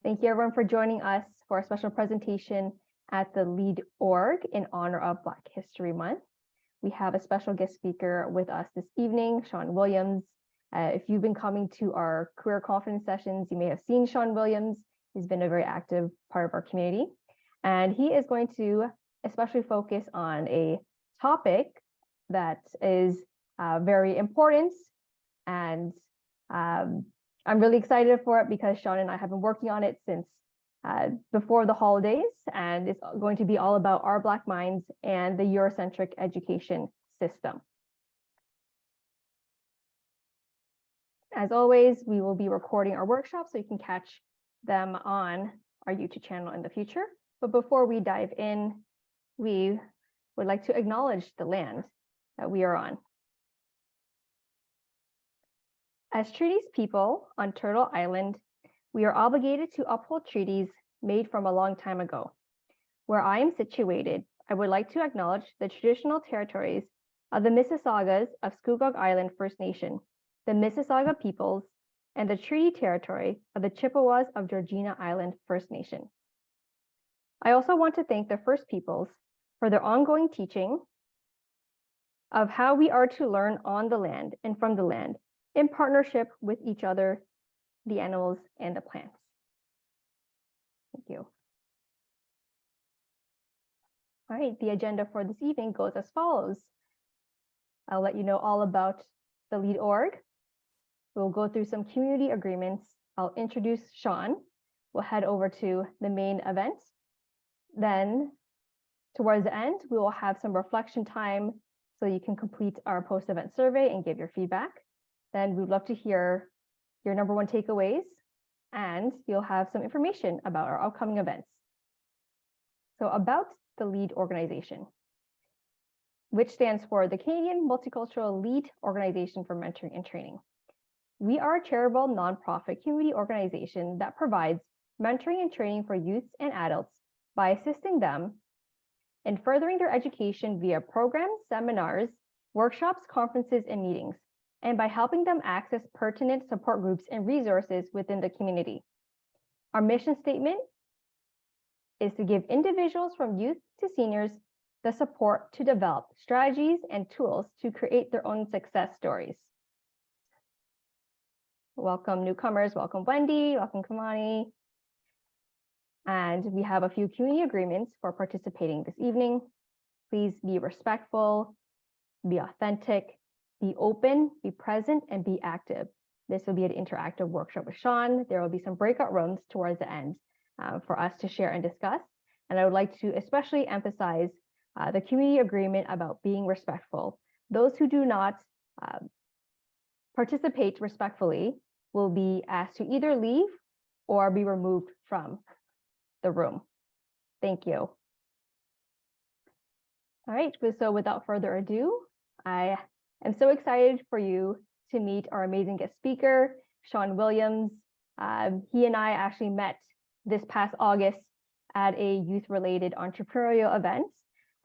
Thank you everyone for joining us for a special presentation at the L.E.A.D org in honor of Black History Month. We have a special guest speaker with us this evening, Shon Williams. If you've been coming to our career confidence sessions, you may have seen Shon Williams. He's been a very active part of our community. And he is going to especially focus on a topic that is very important. And I'm really excited for it because Shon and I have been working on it since before the holidays, and it's going to be all about our Black minds and the Eurocentric education system. As always, we will be recording our workshops so you can catch them on our YouTube channel in the future. But before we dive in, we would like to acknowledge the land that we are on. As treaties people on Turtle Island, we are obligated to uphold treaties made from a long time ago. Where I am situated, I would like to acknowledge the traditional territories of the Mississaugas of Scugog Island First Nation, the Mississauga peoples, and the treaty territory of the Chippewas of Georgina Island First Nation. I also want to thank the First Peoples for their ongoing teaching of how we are to learn on the land and from the land, in partnership with each other, the animals, and the plants. Thank you. All right, the agenda for this evening goes as follows. I'll let you know all about the L.E.A.D org. We'll go through some community agreements. I'll introduce Shon. We'll head over to the main event. Then towards the end, we will have some reflection time so you can complete our post-event survey and give your feedback. Then we'd love to hear your number one takeaways, and you'll have some information about our upcoming events. So about the L.E.A.D organization, which stands for the Canadian Multicultural L.E.A.D Organization for Mentoring and Training. We are a charitable nonprofit community organization that provides mentoring and training for youths and adults by assisting them in furthering their education via programs, seminars, workshops, conferences, and meetings, and by helping them access pertinent support groups and resources within the community. Our mission statement is to give individuals from youth to seniors the support to develop strategies and tools to create their own success stories. Welcome newcomers, welcome Wendy, welcome Kamani. And we have a few community agreements for participating this evening. Please be respectful, be authentic, be open, be present, and be active. This will be an interactive workshop with Shon. There will be some breakout rooms towards the end for us to share and discuss. And I would like to especially emphasize the community agreement about being respectful. Those who do not participate respectfully will be asked to either leave or be removed from the room. Thank you. All right, so without further ado, I'm so excited for you to meet our amazing guest speaker, Shon Williams. He and I actually met this past August at a youth-related entrepreneurial event,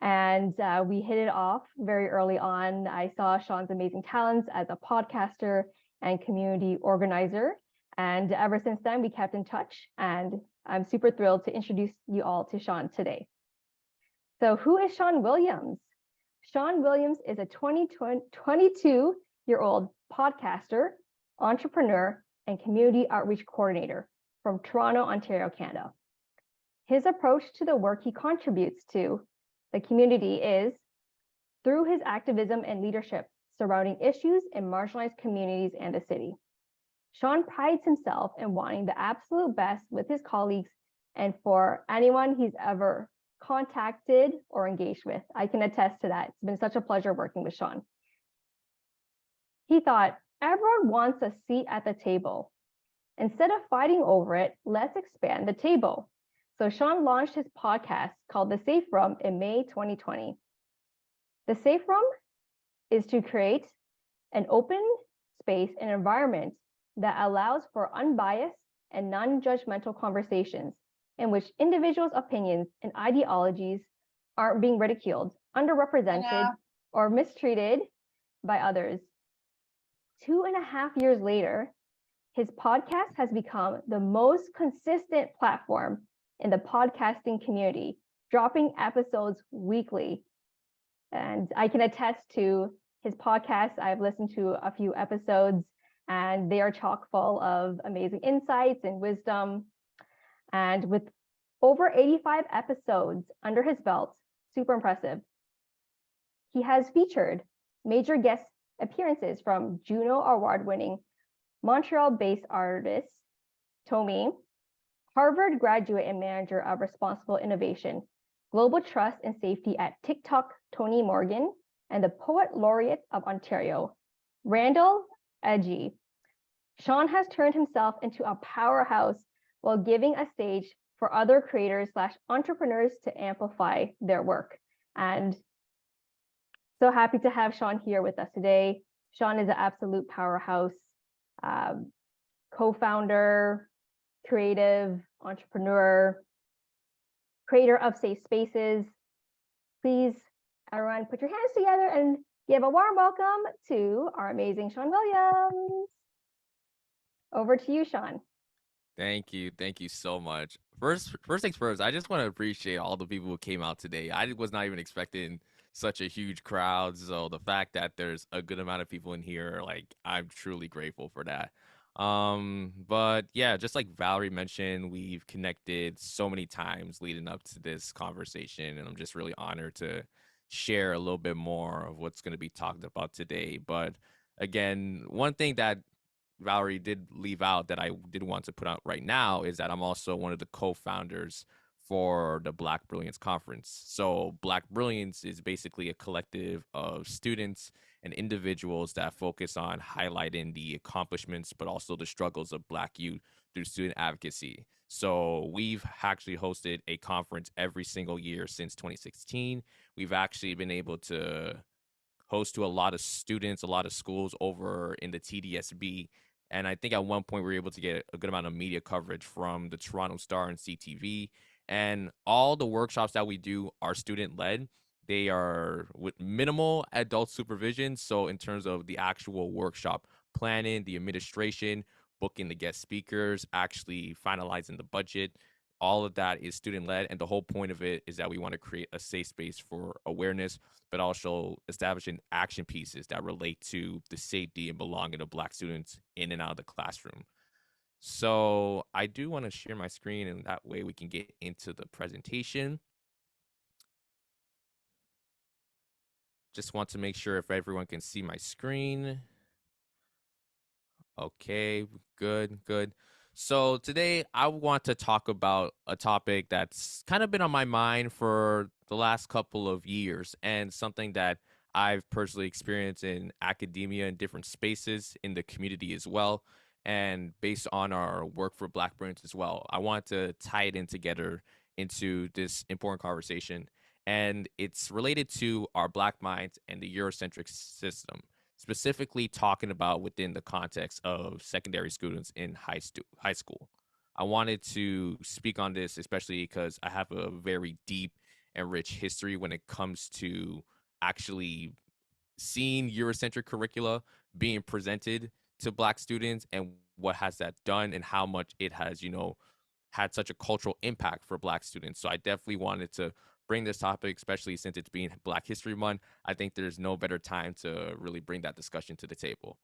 and we hit it off very early on. I saw Shon's amazing talents as a podcaster and community organizer, and ever since then, we kept in touch, and I'm super thrilled to introduce you all to Shon today. So who is Shon Williams? Shon Williams is a 22-year-old podcaster, entrepreneur, and community outreach coordinator from Toronto, Ontario, Canada. His approach to the work he contributes to the community is through his activism and leadership surrounding issues in marginalized communities and the city. Shon prides himself in wanting the absolute best with his colleagues and for anyone he's ever contacted or engaged with. I can attest to that. It's been such a pleasure working with Shon. He thought, everyone wants a seat at the table. Instead of fighting over it, let's expand the table. So Shon launched his podcast called The Safe Room in May 2020. The Safe Room is to create an open space and environment that allows for unbiased and non-judgmental conversations in which individuals' opinions and ideologies aren't being ridiculed, underrepresented, or mistreated by others. 2.5 years later, His podcast has become the most consistent platform in the podcasting community, dropping episodes weekly. And I can attest to his podcast. I've listened to a few episodes, and they are chock full of amazing insights and wisdom. And with over 85 episodes under his belt, super impressive. He has featured major guest appearances from Juno Award-winning Montreal-based artist Tommy, Harvard graduate and manager of responsible innovation, global trust and safety at TikTok, Tony Morgan, and the Poet Laureate of Ontario, Randall Edgy. Shon has turned himself into a powerhouse while giving a stage for other creators / entrepreneurs to amplify their work. And so happy to have Shon here with us today. Shon is an absolute powerhouse, co-founder, creative, entrepreneur, creator of safe spaces. Please, everyone, put your hands together and give a warm welcome to our amazing Shon Williams. Over to you, Shon. Thank you. Thank you so much. First things first, I just want to appreciate all the people who came out today. I was not even expecting such a huge crowd. So the fact that there's a good amount of people in here, like I'm truly grateful for that. But yeah, just like Valerie mentioned, we've connected so many times leading up to this conversation, and I'm just really honored to share a little bit more of what's going to be talked about today. But again, one thing that Valerie did leave out that I did want to put out right now is that I'm also one of the co-founders for the Black Brilliance Conference. So Black Brilliance is basically a collective of students and individuals that focus on highlighting the accomplishments, but also the struggles of Black youth through student advocacy. So we've actually hosted a conference every single year since 2016. We've actually been able to host to a lot of students, a lot of schools over in the TDSB. And I think at one point we were able to get a good amount of media coverage from the Toronto Star and CTV. And all the workshops that we do are student led. They are with minimal adult supervision. So, in terms of the actual workshop planning, the administration, booking the guest speakers, actually finalizing the budget, all of that is student led. And the whole point of it is that we want to create a safe space for awareness, but also establishing action pieces that relate to the safety and belonging of Black students in and out of the classroom. So I do want to share my screen, and that way we can get into the presentation. Just want to make sure if everyone can see my screen. Okay, good, good. So today I want to talk about a topic that's kind of been on my mind for the last couple of years, and something that I've personally experienced in academia and different spaces in the community as well. And based on our work for Black Brilliance as well, I want to tie it in together into this important conversation. And it's related to our Black minds and the Eurocentric system, specifically talking about within the context of secondary students in high school. I wanted to speak on this, especially because I have a very deep and rich history when it comes to actually seeing Eurocentric curricula being presented to Black students, and what has that done and how much it has, had such a cultural impact for Black students. So I definitely wanted to bring this topic, especially since it's being Black History Month. I think there's no better time to really bring that discussion to the table.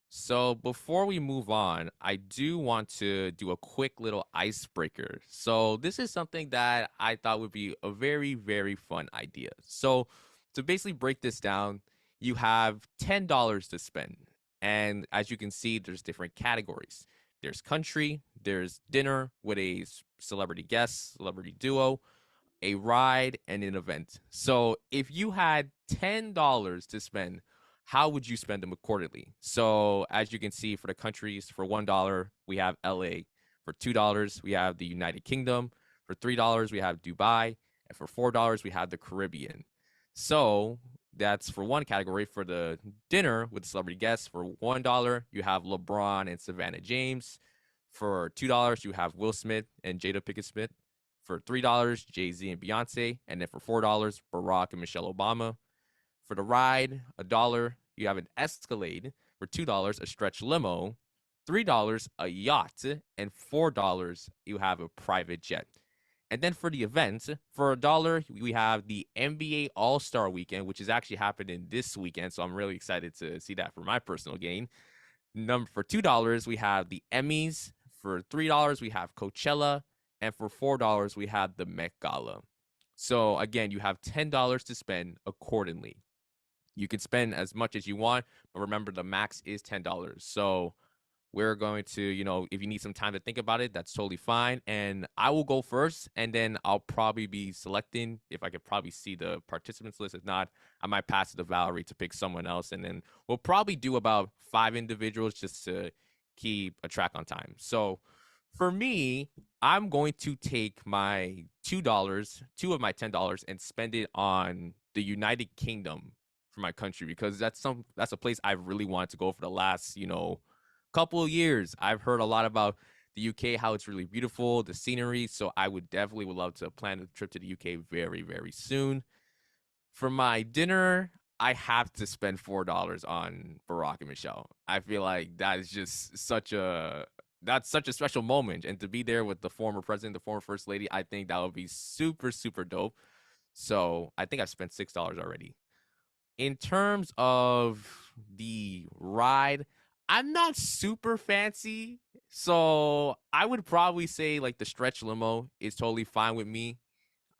So before we move on, I do want to do a quick little icebreaker. So this is something that I thought would be a very, very fun idea. So to basically break this down, you have $10 to spend. And as you can see, there's different categories. There's country, there's dinner with a celebrity guest, celebrity duo, a ride, and an event. So if you had $10 to spend, how would you spend them accordingly? So as you can see, for the countries, for $1, we have LA. For $2, we have the United Kingdom. For $3, we have Dubai. And for $4, we have the Caribbean. So that's for one category. For the dinner with the celebrity guests, for $1, you have LeBron and Savannah James. For $2, you have Will Smith and Jada Pinkett Smith. For $3, Jay-Z and Beyonce. And then for $4, Barack and Michelle Obama. For the ride, $1, you have an Escalade. For $2, a stretch limo. $3, a yacht. And $4, you have a private jet. And then for the events, for $1, we have the NBA All-Star Weekend, which is actually happening this weekend. So I'm really excited to see that for my personal gain. For $2, we have the Emmys. For $3, we have Coachella. And for $4, we have the Met Gala. So again, you have $10 to spend accordingly. You can spend as much as you want, but remember the max is $10. So we're going to, if you need some time to think about it, that's totally fine. And I will go first, and then I'll probably be selecting if I could probably see the participants list. If not, I might pass it to Valerie to pick someone else. And then we'll probably do about 5 individuals just to keep a track on time. So for me, I'm going to take my $2, two of my $10, and spend it on the United Kingdom for my country, because that's a place I've really wanted to go for the last, couple of years. I've heard a lot about the UK, how it's really beautiful, the scenery. So I would love to plan a trip to the UK very, very soon. For my dinner, I have to spend $4 on Barack and Michelle. I feel like that is just such a special moment, and to be there with the former president, the former first lady, I think that would be super, super dope. So I think I've spent $6 already. In terms of the ride, I'm not super fancy, so I would probably say like the stretch limo is totally fine with me.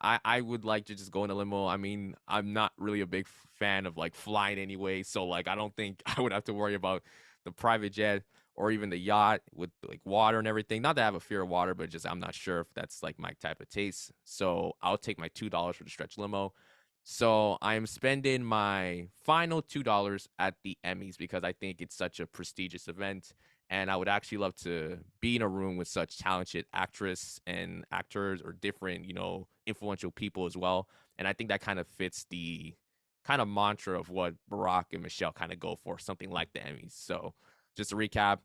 I would like to just go in a limo. I mean, I'm not really a big fan of like flying anyway, so like I don't think I would have to worry about the private jet or even the yacht with like water and everything. Not that I have a fear of water, but just I'm not sure if that's like my type of taste. So I'll take my $2 for the stretch limo. So I am spending my final $2 at the Emmys because I think it's such a prestigious event. And I would actually love to be in a room with such talented actress and actors or different, influential people as well. And I think that kind of fits the kind of mantra of what Barack and Michelle kind of go for, something like the Emmys. So just to recap,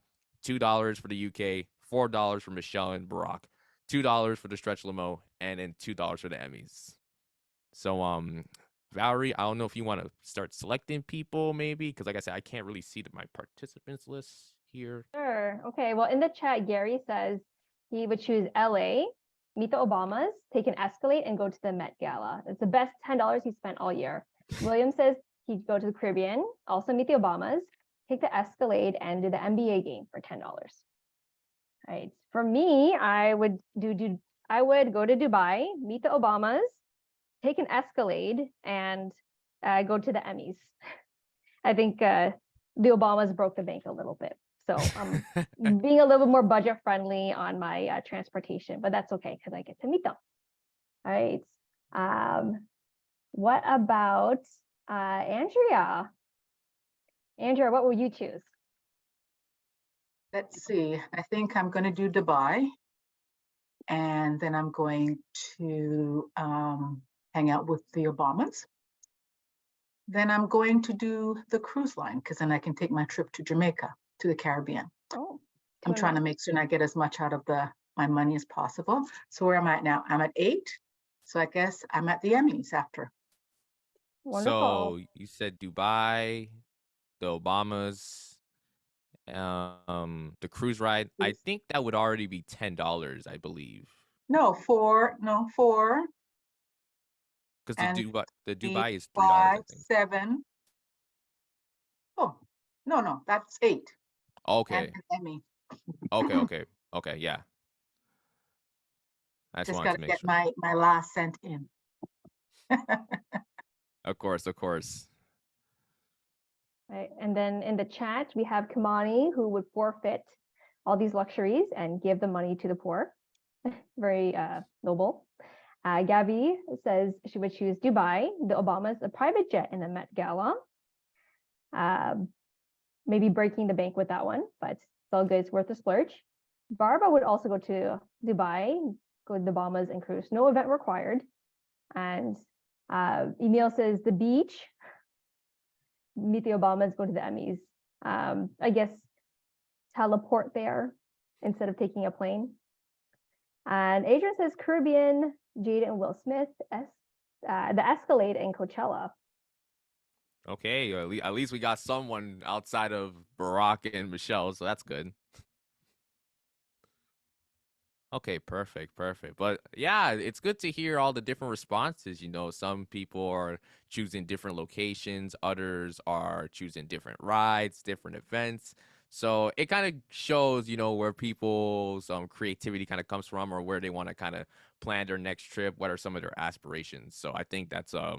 $2 for the UK, $4 for Michelle and Barack, $2 for the stretch limo, and then $2 for the Emmys. So, Valerie, I don't know if you want to start selecting people, maybe, because like I said, I can't really see my participants list here. Sure. Okay. Well, in the chat, Gary says he would choose LA, meet the Obamas, take an Escalade, and go to the Met Gala. It's the best $10 he spent all year. William says he'd go to the Caribbean, also meet the Obamas, take the Escalade, and do the NBA game for $10. Right. For me, I would go to Dubai, meet the Obamas, take an Escalade, and go to the Emmys. I think the Obamas broke the bank a little bit. So being a little bit more budget friendly on my transportation, but that's okay because I get to meet them. All right. What about Andrea? Andrea, what will you choose? Let's see. I think I'm going to do Dubai. And then I'm going to hang out with the Obamas. Then I'm going to do the cruise line because then I can take my trip to Jamaica, to the Caribbean. Oh, I'm trying to make sure I get as much out of my money as possible. So where am I at now? I'm at 8. So I guess I'm at the Emmys after. Wonderful. So you said Dubai, the Obamas, the cruise ride. I think that would already be $10, I believe. No, 4. Because the 3, Dubai is $3, 5, I think. 7. Oh, no, that's 8. Okay. And an Emmy. Okay, yeah. I just Just wanted got to to make get sure. my last cent in. Of course. Right. And then in the chat, we have Kamani who would forfeit all these luxuries and give the money to the poor. Very noble. Gabby says she would choose Dubai, the Obamas, a private jet, and the Met Gala. Maybe breaking the bank with that one, but it's all good. It's worth a splurge. Barbara would also go to Dubai, go to the Obamas and cruise. No event required. And Emil says the beach, meet the Obamas, go to the Emmys. I guess teleport there instead of taking a plane. And Adrian says Caribbean, Jada and Will Smith, the Escalade and Coachella. Okay, at least we got someone outside of Barack and Michelle, so that's good. Okay, perfect, perfect. But yeah, it's good to hear all the different responses. Some people are choosing different locations, others are choosing different rides, different events. So it kind of shows, where people's creativity kind of comes from or where they want to kind of plan their next trip, what are some of their aspirations. So I think that's a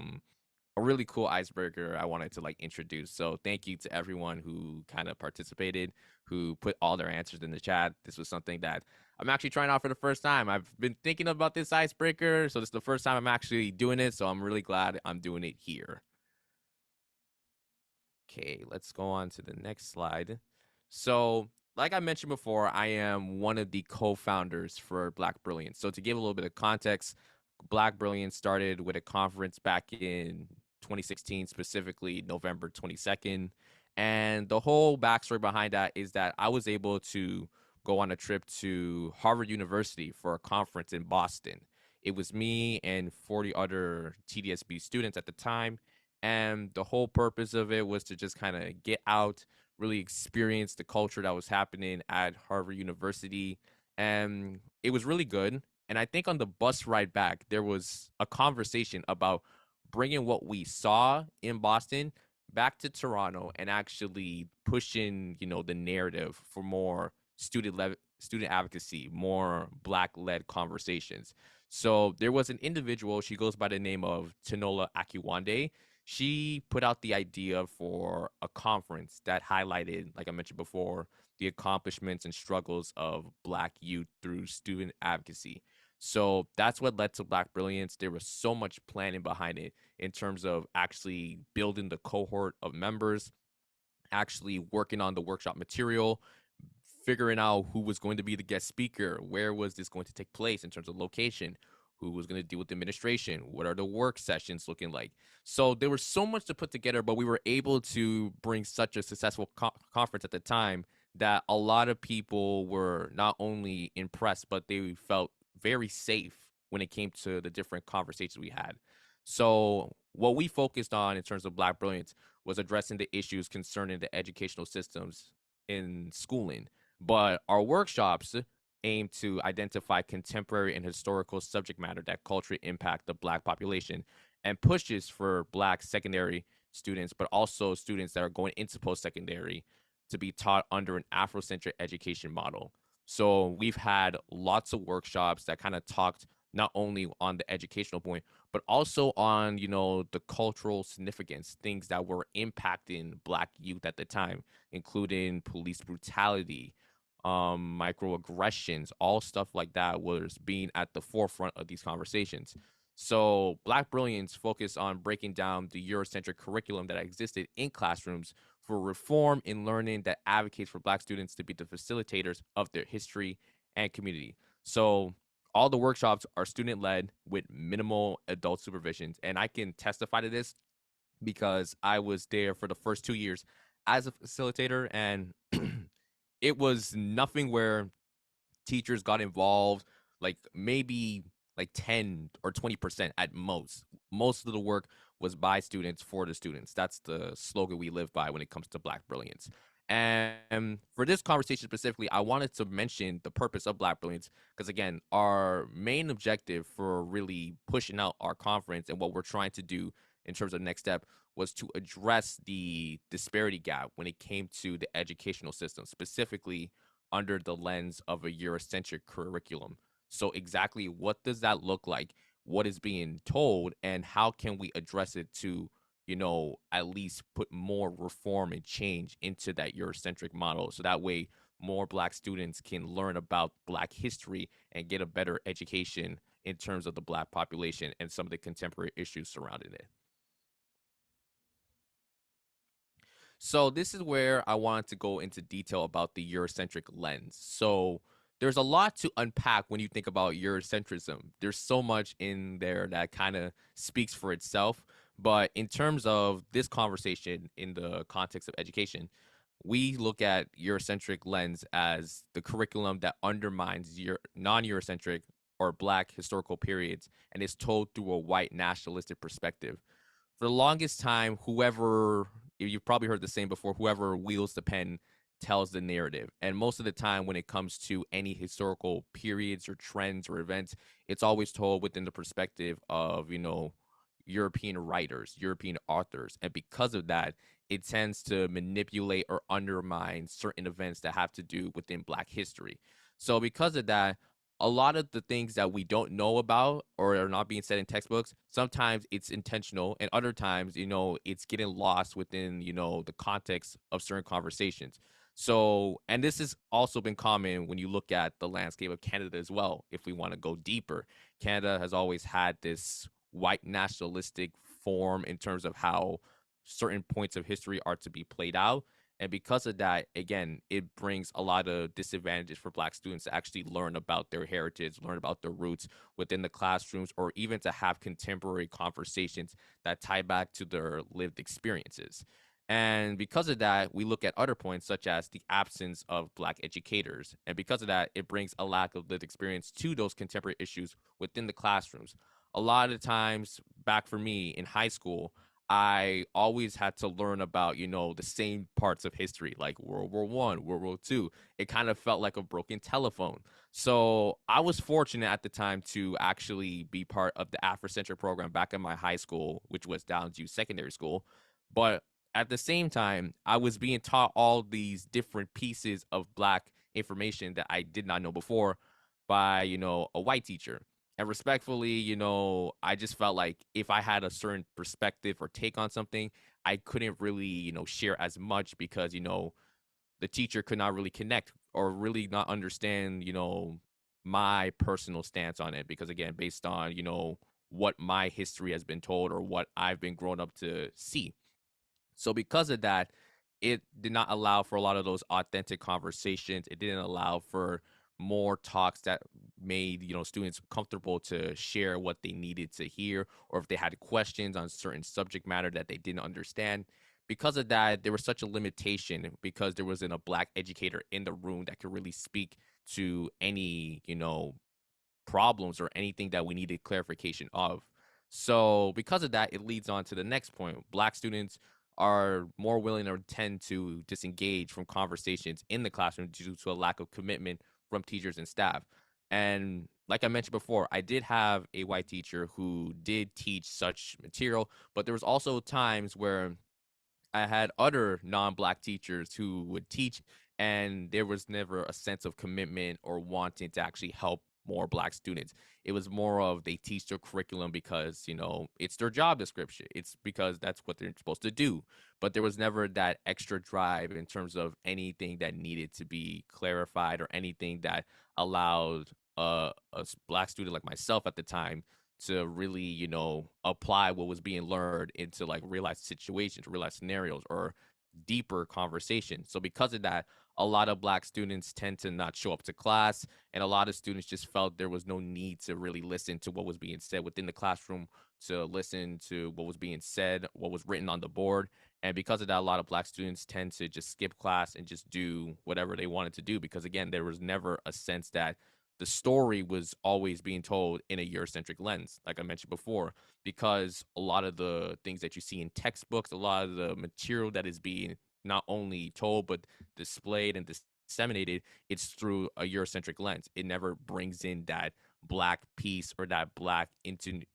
really cool icebreaker I wanted to like introduce. So thank you to everyone who kind of participated, who put all their answers in the chat. This was something that I'm actually trying out for the first time. I've been thinking about this icebreaker, so this is the first time I'm actually doing it. So I'm really glad I'm doing it here. Okay, let's go on to the next slide. So, like I mentioned before, I am one of the co-founders for Black Brilliance. So, to give a little bit of context, Black Brilliance started with a conference back in 2016, specifically November 22nd. And the whole backstory behind that is that I was able to go on a trip to Harvard University for a conference in Boston. It was me and 40 other TDSB students at the time, and the whole purpose of it was to just kind of get out, really experience the culture that was happening at Harvard University. And it was really good. And I think on the bus ride back, there was a conversation about bringing what we saw in Boston back to Toronto and actually pushing, the narrative for more student advocacy, more Black-led conversations. So there was an individual, she goes by the name of Tanola Akiwande. She put out the idea for a conference that highlighted, like I mentioned before, the accomplishments and struggles of Black youth through student advocacy. So that's what led to Black Brilliance. There was so much planning behind it in terms of actually building the cohort of members, actually working on the workshop material, figuring out who was going to be the guest speaker, where was this going to take place in terms of location, who was going to deal with the administration, what are the work sessions looking like. So there was so much to put together, but we were able to bring such a successful conference at the time that a lot of people were not only impressed, but they felt very safe when it came to the different conversations we had. So what we focused on in terms of Black Brilliance was addressing the issues concerning the educational systems in schooling, but our workshops aim to identify contemporary and historical subject matter that culturally impact the Black population and pushes for Black secondary students, but also students that are going into post secondary to be taught under an Afrocentric education model. So we've had lots of workshops that kind of talked not only on the educational point, but also on, the cultural significance, things that were impacting Black youth at the time, including police brutality, microaggressions, all stuff like that was being at the forefront of these conversations. So Black Brilliance focused on breaking down the Eurocentric curriculum that existed in classrooms for reform in learning that advocates for Black students to be the facilitators of their history and community. So all the workshops are student led with minimal adult supervisions. And I can testify to this because I was there for the first 2 years as a facilitator, and it was nothing where teachers got involved, like maybe like 10 or 20% at most. Most of the work was by students for the students. That's the slogan we live by when it comes to Black Brilliance. And for this conversation specifically, I wanted to mention the purpose of Black Brilliance because, again, our main objective for really pushing out our conference and what we're trying to do in terms of next step was to address the disparity gap when it came to the educational system, specifically under the lens of a Eurocentric curriculum. So, exactly what does that look like? What is being told, and how can we address it to, at least put more reform and change into that Eurocentric model so that way more Black students can learn about Black history and get a better education in terms of the Black population and some of the contemporary issues surrounding it. So this is where I wanted to go into detail about the Eurocentric lens. So there's a lot to unpack when you think about Eurocentrism. There's so much in there that kind of speaks for itself. But in terms of this conversation in the context of education, we look at Eurocentric lens as the curriculum that undermines non-Eurocentric or Black historical periods and is told through a white nationalistic perspective. for the longest time, whoever, you've probably heard the saying before, whoever wields the pen tells the narrative. And most of the time, when it comes to any historical periods or trends or events, it's always told within the perspective of, European writers, European authors. And because of that, it tends to manipulate or undermine certain events that have to do within Black history. So, because of that, a lot of the things that we don't know about or are not being said in textbooks, sometimes it's intentional, and other times, it's getting lost within, the context of certain conversations. So, and this has also been common when you look at the landscape of Canada as well. If we want to go deeper, Canada has always had this white nationalistic form in terms of how certain points of history are to be played out. And because of that, again, it brings a lot of disadvantages for Black students to actually learn about their heritage, learn about their roots within the classrooms, or even to have contemporary conversations that tie back to their lived experiences. And because of that, we look at other points such as the absence of Black educators. And because of that, it brings a lack of lived experience to those contemporary issues within the classrooms. A lot of times, back for me in high school, I always had to learn about, the same parts of history, like World War One, World War Two. It kind of felt like a broken telephone. So I was fortunate at the time to actually be part of the Afrocentric program back in my high school, which was Downs Youth Secondary School. But at the same time, I was being taught all these different pieces of Black information that I did not know before by, a white teacher. And respectfully, I just felt like if I had a certain perspective or take on something, I couldn't really, share as much because, the teacher could not really connect or really not understand, my personal stance on it. Because again, based on, what my history has been told or what I've been grown up to see. So because of that, it did not allow for a lot of those authentic conversations. It didn't allow for more talks that made, students comfortable to share what they needed to hear, or if they had questions on certain subject matter that they didn't understand. Because of that, there was such a limitation because there wasn't a Black educator in the room that could really speak to any, problems or anything that we needed clarification of. So, because of that, it leads on to the next point. Black students are more willing or tend to disengage from conversations in the classroom due to a lack of commitment from teachers and staff. And like I mentioned before, I did have a white teacher who did teach such material, but there was also times where I had other non-Black teachers who would teach, and there was never a sense of commitment or wanting to actually help more Black students. It was more of they teach their curriculum because, it's their job description. It's because that's what they're supposed to do. But there was never that extra drive in terms of anything that needed to be clarified or anything that allowed Black student like myself at the time to really, apply what was being learned into like real life situations, real life scenarios, or deeper conversations. So because of that, a lot of Black students tend to not show up to class, and a lot of students just felt there was no need to really listen to what was being said within the classroom, to listen to what was being said, what was written on the board. And because of that, a lot of Black students tend to just skip class and just do whatever they wanted to do because, again, there was never a sense that the story was always being told in a Eurocentric lens, like I mentioned before, because a lot of the things that you see in textbooks, a lot of the material that is being not only told but displayed and disseminated, it's through a Eurocentric lens. It never brings in that Black piece or that Black entity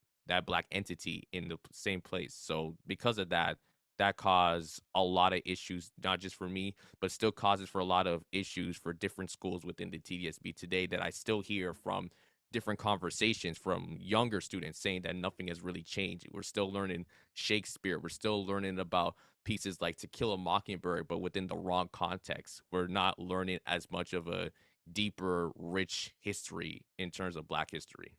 in the same place. So because of that, that caused a lot of issues, not just for me, but still causes for a lot of issues for different schools within the TDSB today that I still hear from different conversations from younger students saying that nothing has really changed. We're still learning Shakespeare. We're still learning about pieces like To Kill a Mockingbird, but within the wrong context. We're not learning as much of a deeper, rich history in terms of Black history.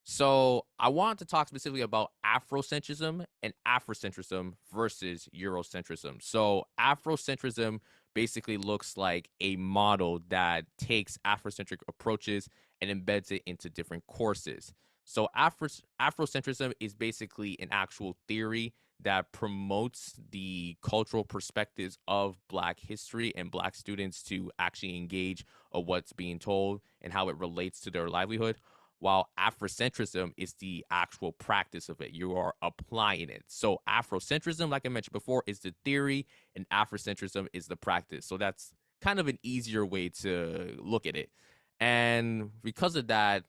So I wanted to talk specifically about Afrocentrism and Afrocentrism versus Eurocentrism. So Afrocentrism basically looks like a model that takes Afrocentric approaches and embeds it into different courses. So Afrocentrism is basically an actual theory that promotes the cultural perspectives of Black history and Black students to actually engage of what's being told and how it relates to their livelihood, while Afrocentrism is the actual practice of it. You are applying it. So Afrocentrism, like I mentioned before, is the theory, and Afrocentrism is the practice. So that's kind of an easier way to look at it. And because of that,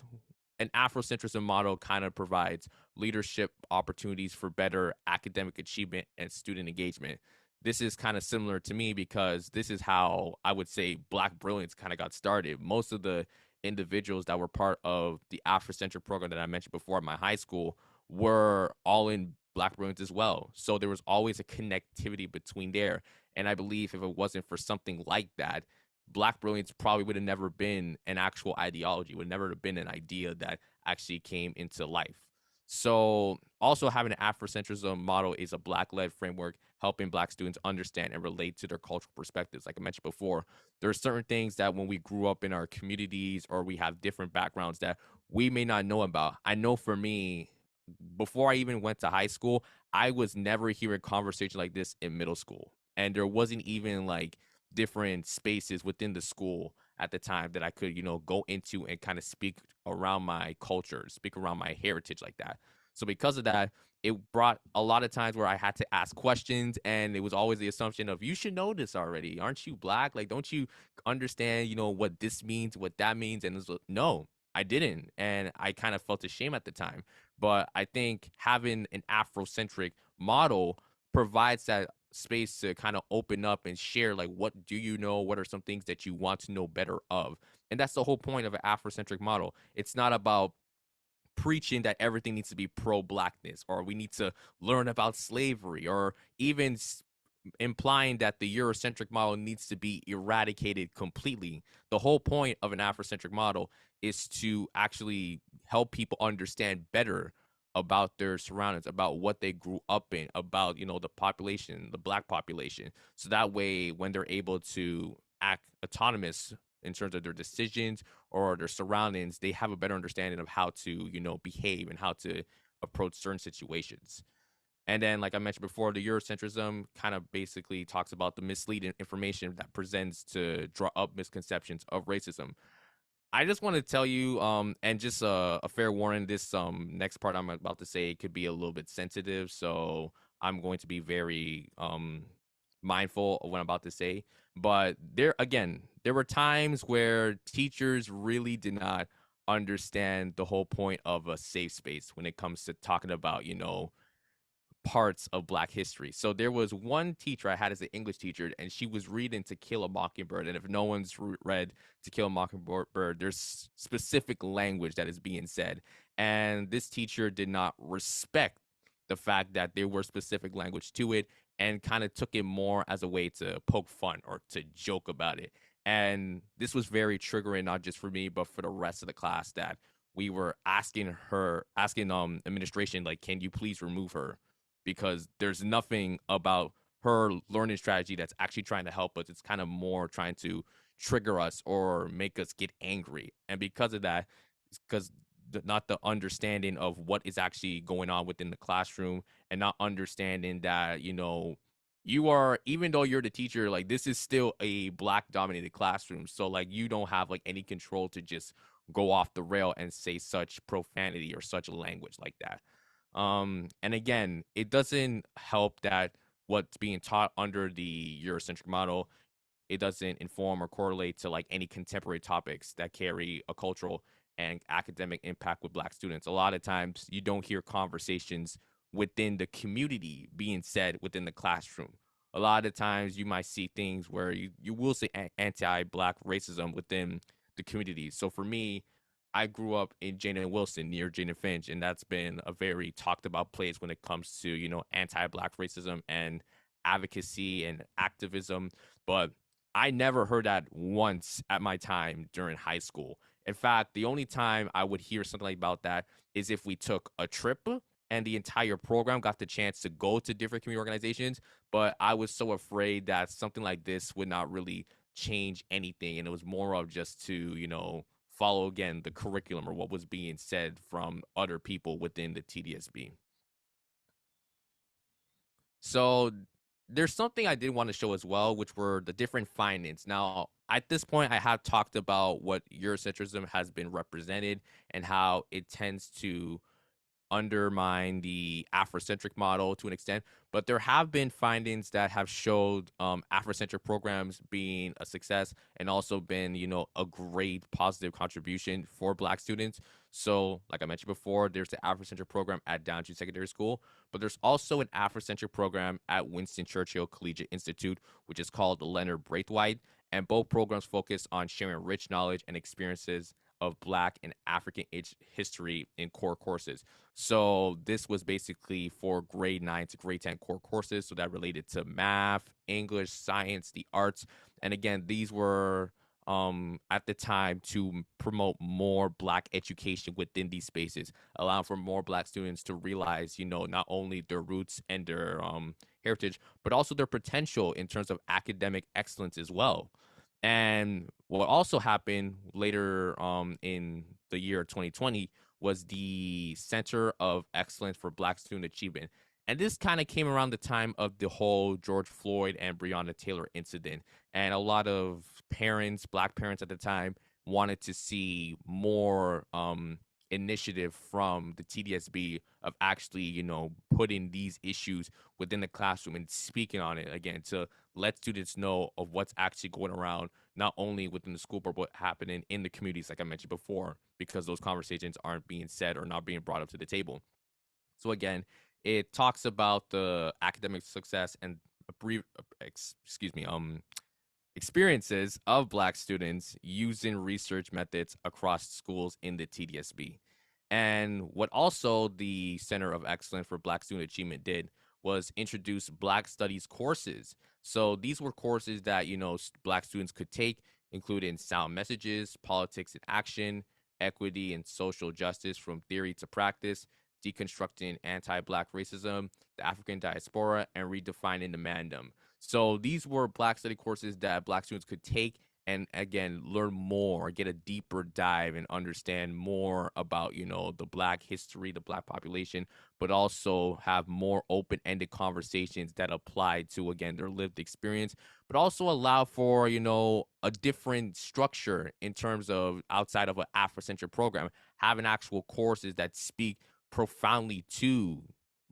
an Afrocentrism model kind of provides leadership opportunities for better academic achievement and student engagement. This is kind of similar to me because this is how I would say Black Brilliance kind of got started. Most of the individuals that were part of the Afrocentric program that I mentioned before at my high school were all in Black Brilliance as well. So there was always a connectivity between there. And I believe if it wasn't for something like that, Black Brilliance probably would have never been an actual ideology, would never have been an idea that actually came into life. So, also having an Afrocentrism model is a Black led framework helping Black students understand and relate to their cultural perspectives. Like I mentioned before, there are certain things that when we grew up in our communities or we have different backgrounds that we may not know about. I know for me, before I even went to high school, I was never hearing conversation like this in middle school. And there wasn't even like different spaces within the school at the time that I could, go into and kind of speak around my culture, speak around my heritage like that. So because of that, it brought a lot of times where I had to ask questions, and it was always the assumption of you should know this already. Aren't you Black? Like, don't you understand, what this means, what that means? And it was, no, I didn't. And I kind of felt ashamed at the time. But I think having an Afrocentric model provides that space to kind of open up and share, like, what do you know? What are some things that you want to know better of? And that's the whole point of an Afrocentric model. It's not about preaching that everything needs to be pro blackness, or we need to learn about slavery, or even implying that the Eurocentric model needs to be eradicated completely. The whole point of an Afrocentric model is to actually help people understand better about their surroundings, about what they grew up in, about, the population, the Black population. So that way, when they're able to act autonomous in terms of their decisions or their surroundings, they have a better understanding of how to, behave and how to approach certain situations. And then, like I mentioned before, the Eurocentrism kind of basically talks about the misleading information that presents to draw up misconceptions of racism. I just want to tell you, and just a fair warning, this next part I'm about to say could be a little bit sensitive, so I'm going to be very mindful of what I'm about to say. But there were times where teachers really did not understand the whole point of a safe space when it comes to talking about, parts of Black history. So there was one teacher I had as an English teacher, and she was reading To Kill a Mockingbird. And if no one's read To Kill a Mockingbird, there's specific language that is being said. And this teacher did not respect the fact that there were specific language to it, and kind of took it more as a way to poke fun or to joke about it. And this was very triggering, not just for me, but for the rest of the class, that we were asking administration, like, can you please remove her, because there's nothing about her learning strategy that's actually trying to help us. It's kind of more trying to trigger us or make us get angry. And because of that, it's because not the understanding of what is actually going on within the classroom, and not understanding that, you are, even though you're the teacher, like, this is still a Black dominated classroom. So, like, you don't have like any control to just go off the rail and say such profanity or such language like that. And again, it doesn't help that what's being taught under the Eurocentric model, it doesn't inform or correlate to like any contemporary topics that carry a cultural and academic impact with Black students. A lot of times you don't hear conversations within the community being said within the classroom. A lot of times you might see things where you will see anti-Black racism within the community. So for me, I grew up in Jane and Wilson near Jane and Finch, and that's been a very talked about place when it comes to, anti-Black racism and advocacy and activism. But I never heard that once at my time during high school. In fact, the only time I would hear something like about that is if we took a trip and the entire program got the chance to go to different community organizations. But I was so afraid that something like this would not really change anything. And it was more of just to, follow again the curriculum or what was being said from other people within the TDSB. So there's something I did want to show as well, which were the different findings. Now, at this point, I have talked about what Eurocentrism has been represented and how it tends to undermine the Afrocentric model to an extent, but there have been findings that have showed Afrocentric programs being a success and also been, a great positive contribution for Black students. So, like I mentioned before, there's the Afrocentric program at Downtown Secondary School, but there's also an Afrocentric program at Winston Churchill Collegiate Institute, which is called the Leonard Braithwaite, and both programs focus on sharing rich knowledge and experiences of Black and African history in core courses. So this was basically for grade 9 to grade 10 core courses. So that related to math, English, science, the arts. And again, these were at the time to promote more Black education within these spaces, allowing for more Black students to realize, not only their roots and their heritage, but also their potential in terms of academic excellence as well. And what also happened later in the year 2020 was the Center of Excellence for Black Student Achievement. And this kind of came around the time of the whole George Floyd and Breonna Taylor incident. And a lot of parents, Black parents at the time, wanted to see more initiative from the TDSB of actually, putting these issues within the classroom and speaking on it again to let students know of what's actually going around, not only within the school, but what happening in the communities, like I mentioned before, because those conversations aren't being said or not being brought up to the table. So again, it talks about the academic success and a brief, excuse me, experiences of Black students using research methods across schools in the TDSB. And what also the Center of Excellence for Black Student Achievement did was introduce Black Studies courses. So these were courses that, Black students could take, including sound messages, politics and action, equity and social justice from theory to practice, deconstructing anti-Black racism, the African diaspora, and redefining the mandem. So these were Black study courses that Black students could take and again learn more, get a deeper dive and understand more about, the Black history, the Black population, but also have more open-ended conversations that apply to again their lived experience, but also allow for, a different structure in terms of outside of an Afrocentric program, having actual courses that speak profoundly to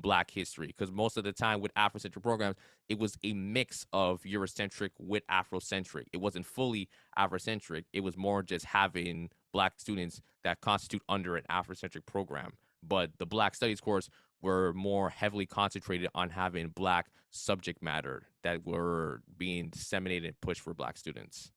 Black history. Because most of the time with Afrocentric programs, it was a mix of Eurocentric with Afrocentric. It wasn't fully Afrocentric. It was more just having Black students that constitute under an Afrocentric program. But the Black Studies course were more heavily concentrated on having Black subject matter that were being disseminated and pushed for Black students.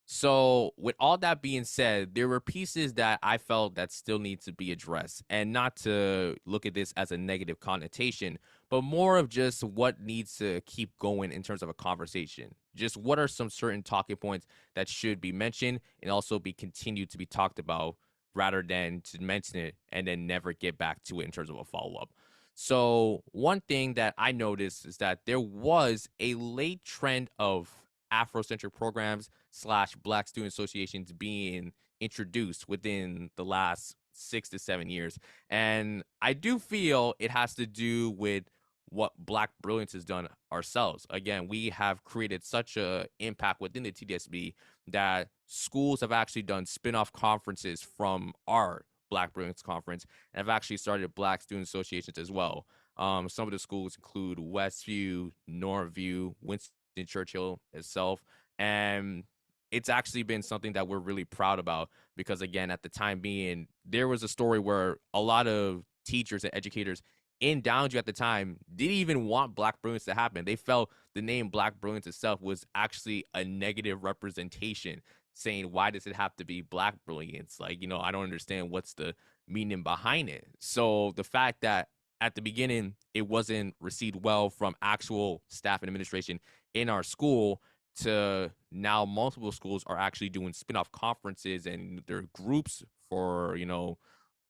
So, with all that being said, there were pieces that I felt that still need to be addressed, and not to look at this as a negative connotation, but more of just what needs to keep going in terms of a conversation. Just what are some certain talking points that should be mentioned and also be continued to be talked about rather than to mention it and then never get back to it in terms of a follow up. So, one thing that I noticed is that there was a late trend of Afrocentric programs slash Black student associations being introduced within the last 6 to 7 years. And I do feel it has to do with what Black Brilliance has done ourselves. Again, we have created such a impact within the TDSB that schools have actually done spin-off conferences from our Black Brilliance Conference and have actually started Black student associations as well. Some of the schools include Westview, Northview, Winston Churchill itself, and it's actually been something that we're really proud about because again at the time being there was a story where a lot of teachers and educators in Downsview at the time didn't even want Black Brilliance to happen. They felt the name Black Brilliance itself was actually a negative representation, saying why does it have to be Black Brilliance, like, I don't understand what's the meaning behind it. So the fact that at the beginning it wasn't received well from actual staff and administration in our school to now multiple schools are actually doing spin-off conferences and their groups for,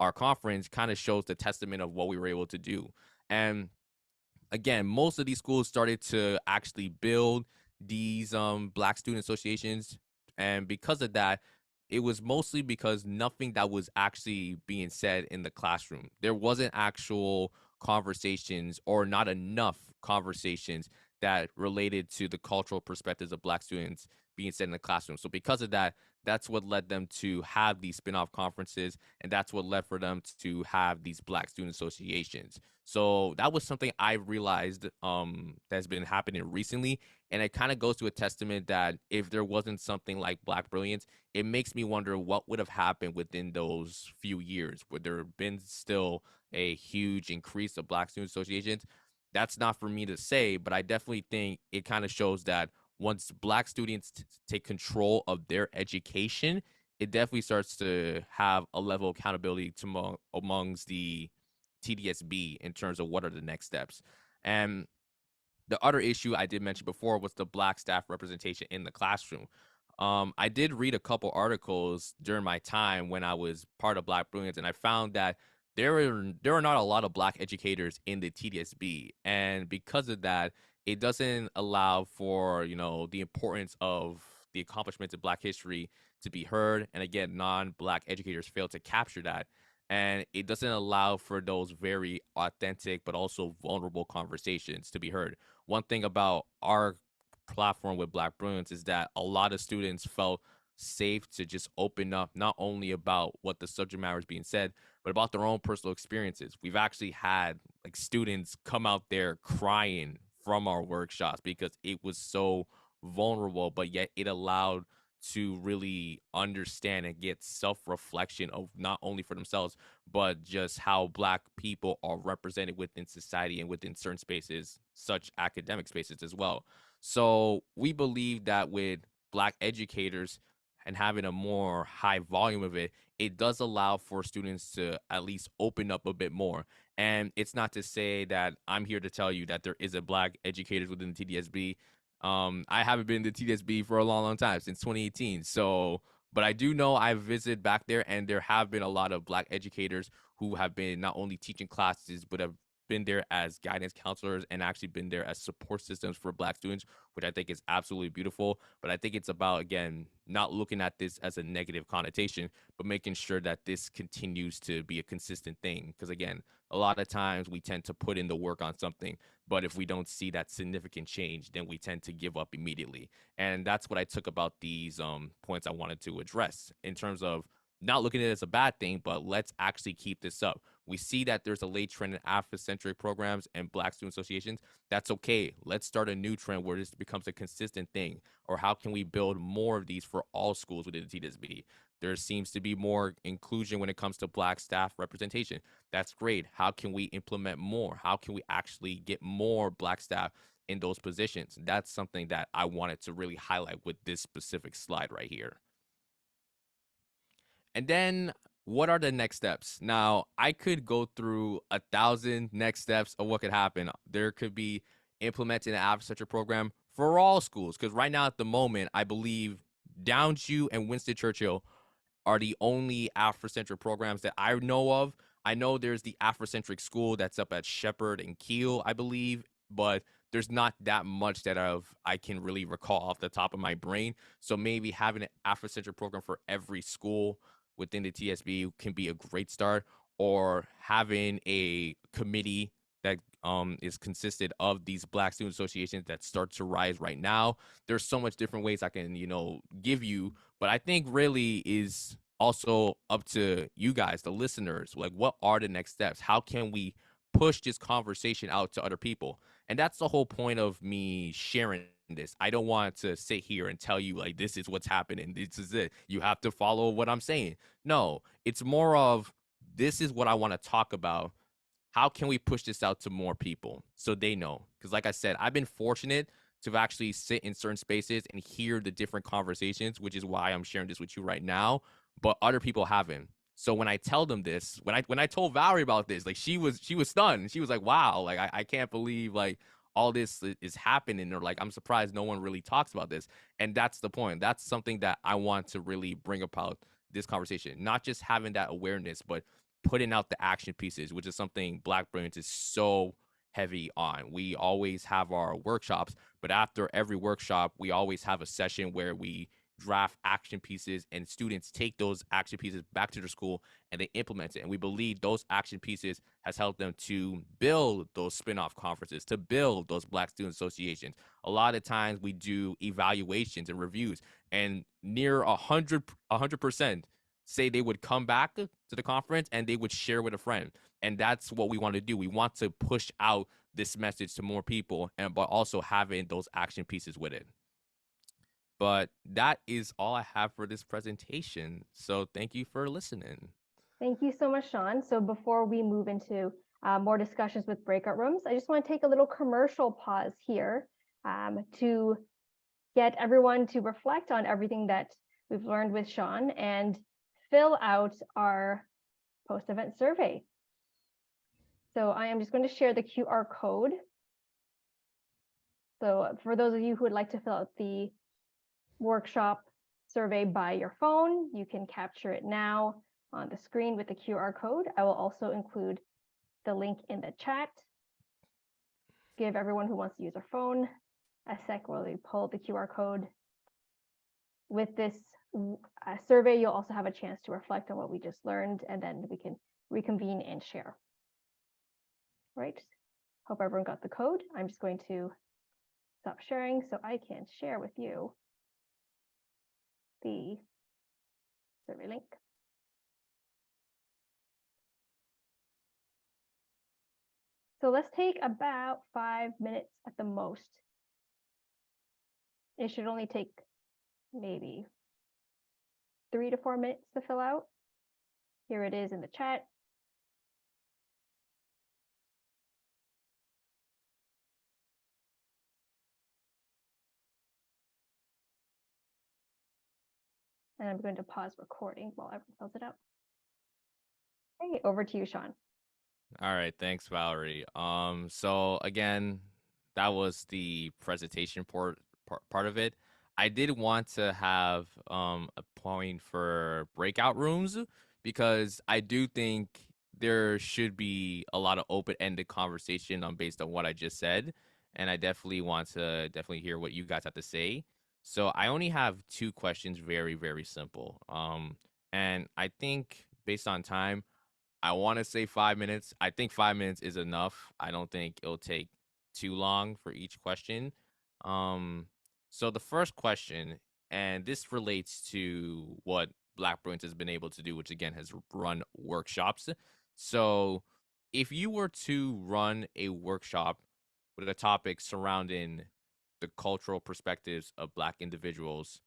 our conference kind of shows the testament of what we were able to do. And again, most of these schools started to actually build these Black student associations. And because of that, it was mostly because nothing that was actually being said in the classroom. There wasn't actual conversations or not enough conversations that related to the cultural perspectives of Black students being said in the classroom. So because of that, that's what led them to have these spin-off conferences, and that's what led for them to have these Black student associations. So that was something I realized that's been happening recently, and it kind of goes to a testament that if there wasn't something like Black Brilliance, it makes me wonder what would have happened within those few years. Would there have been still a huge increase of Black student associations? That's not for me to say, but I definitely think it kind of shows that once Black students take control of their education, it definitely starts to have a level of accountability to amongst the TDSB in terms of what are the next steps. And the other issue I did mention before was the Black staff representation in the classroom. I did read a couple articles during my time when I was part of Black Brilliance, and I found that there are not a lot of Black educators in the TDSB, and because of that, it doesn't allow for the importance of the accomplishments of Black history to be heard. And again, non-Black educators fail to capture that, and it doesn't allow for those very authentic but also vulnerable conversations to be heard. One thing about our platform with Black Brilliance is that a lot of students felt safe to just open up, not only about what the subject matter is being said, but about their own personal experiences. We've actually had like students come out there crying from our workshops because it was so vulnerable, but yet it allowed to really understand and get self-reflection of not only for themselves, but just how Black people are represented within society and within certain spaces, such academic spaces as well. So we believe that with Black educators and having a more high volume of it, it does allow for students to at least open up a bit more. And it's not to say that I'm here to tell you that there isn't Black educators within the TDSB. I haven't been to TDSB for a long, long time, since 2018. So, but I do know I've visited back there, and there have been a lot of Black educators who have been not only teaching classes, but have been there as guidance counselors and actually been there as support systems for Black students, which I think is absolutely beautiful. But I think it's about, again, not looking at this as a negative connotation, but making sure that this continues to be a consistent thing. Because again, a lot of times we tend to put in the work on something, but if we don't see that significant change, then we tend to give up immediately. And that's what I took about these points I wanted to address in terms of not looking at it as a bad thing, but let's actually keep this up. We see that there's a late trend in Afrocentric programs and Black student associations. That's okay. Let's start a new trend where this becomes a consistent thing. Or how can we build more of these for all schools within the TDSB? There seems to be more inclusion when it comes to Black staff representation. That's great. How can we implement more? How can we actually get more Black staff in those positions? That's something that I wanted to really highlight with this specific slide right here. And then what are the next steps? Now, I could go through 1,000 next steps of what could happen. There could be implementing an Afrocentric program for all schools, because right now at the moment, I believe Downsview and Winston Churchill are the only Afrocentric programs that I know of. I know there's the Afrocentric school that's up at Shepherd and Kiel, I believe, but there's not that much that I can really recall off the top of my brain. So maybe having an Afrocentric program for every school within the TSB can be a great start, or having a committee that is consisted of these Black student associations that start to rise right now. There's so much different ways I can, give you, but I think really is also up to you guys, the listeners. Like, what are the next steps? How can we push this conversation out to other people? And that's the whole point of me sharing this. I don't want to sit here and tell you like this is what's happening. This is it. You have to follow what I'm saying. No, it's more of this is what I want to talk about. How can we push this out to more people so they know? Because like I said, I've been fortunate to actually sit in certain spaces and hear the different conversations, which is why I'm sharing this with you right now, but other people haven't. So when I tell them this, when I told Valerie about this, like she was stunned. She was like, wow, like I can't believe like all this is happening, or like I'm surprised no one really talks about this. And that's the point. That's something that I want to really bring about this conversation, not just having that awareness, but putting out the action pieces, which is something Black Brilliance is so heavy on. We always have our workshops, but after every workshop, we always have a session where we draft action pieces, and students take those action pieces back to their school and they implement it. And we believe those action pieces has helped them to build those spin-off conferences, to build those Black Student Associations. A lot of times we do evaluations and reviews, and near 100% say they would come back to the conference and they would share with a friend. And that's what we want to do. We want to push out this message to more people, and but also having those action pieces with it. But that is all I have for this presentation. So thank you for listening. Thank you so much, Shon. So before we move into more discussions with breakout rooms, I just want to take a little commercial pause here to get everyone to reflect on everything that we've learned with Shon and fill out our post-event survey. So I am just going to share the QR code. So for those of you who would like to fill out the workshop survey by your phone, you can capture it now on the screen with the QR code. I will also include the link in the chat. Give everyone who wants to use their phone a sec while we pull the QR code. With this survey, you'll also have a chance to reflect on what we just learned, and then we can reconvene and share. Right? Hope everyone got the code. I'm just going to stop sharing so I can share with you the survey link. So let's take about 5 minutes at the most. It should only take maybe 3 to 4 minutes to fill out. Here it is in the chat. And I'm going to pause recording while everyone fills it out. Okay, over to you, Shon. All right, thanks, Valerie. So again, that was the presentation part of it. I did want to have a point for breakout rooms because I do think there should be a lot of open-ended conversation based on what I just said, and I definitely want to hear what you guys have to say. So I only have 2 questions, very, very simple. And I think based on time, I want to say 5 minutes. I think 5 minutes is enough. I don't think it'll take too long for each question. Um, so the first question, and this relates to what Black Brilliance has been able to do, which again has run workshops. So if you were to run a workshop with a topic surrounding the cultural perspectives of Black individuals,